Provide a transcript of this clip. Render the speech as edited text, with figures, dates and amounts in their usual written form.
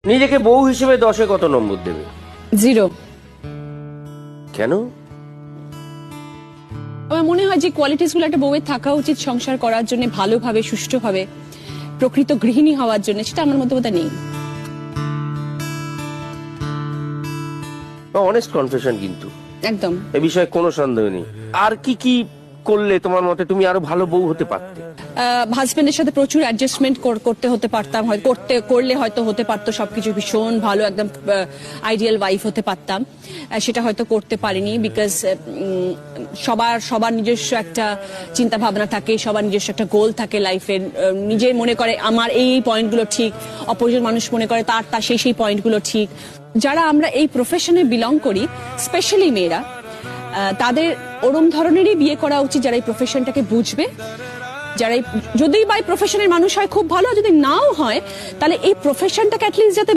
নিজেকে বউ হিসেবে 10-এ কত নম্বর দেবে? 0। কেন? আমার মনে হয় যে কোয়ালিটিস গুলো একটা বউয়ের থাকা উচিত সংসার করার জন্য, ভালোভাবে সুষ্ঠুভাবে প্রকৃত গৃহিণী হওয়ার জন্য, সেটা আমার মধ্যে বোধহয় নেই। অনেস্ট কনফেশন কিন্তু একদম। এ বিষয়ে কোনো সন্দেহ নেই। আর কি কি করলে তোমার মতে তুমি আরো ভালো বউ হতে পারতে? হাজবেন্ডের সাথে প্রচুর অ্যাডজাস্টমেন্ট করতে হতে পারতাম, হয় করলে হয়তো হতে পারতো সবকিছু ভীষণ ভালো, একদম আইডিয়াল ওয়াইফ হতে পারতাম। সেটা হয়তো করতে পারিনি, বিকজ সবার নিজস্ব একটা চিন্তা ভাবনা থাকে, সবার নিজস্ব একটা গোল থাকে লাইফের। নিজে মনে করে আমার এই পয়েন্টগুলো ঠিক, অপরজন মানুষ মনে করে তার সেই পয়েন্টগুলো ঠিক। যারা আমরা এই প্রফেশনে বিলং করি, স্পেশালি মেয়েরা, তাদের ওরম ধরনেরই বিয়ে করা উচিত যারা এই প্রফেশনটাকে বুঝবে, যারা যদি বাই প্রফেশনের মানুষ হয় খুব ভালো, যদি নাও হয় তাহলে এই প্রফেশনটাকে অ্যাটলিস্ট যাতে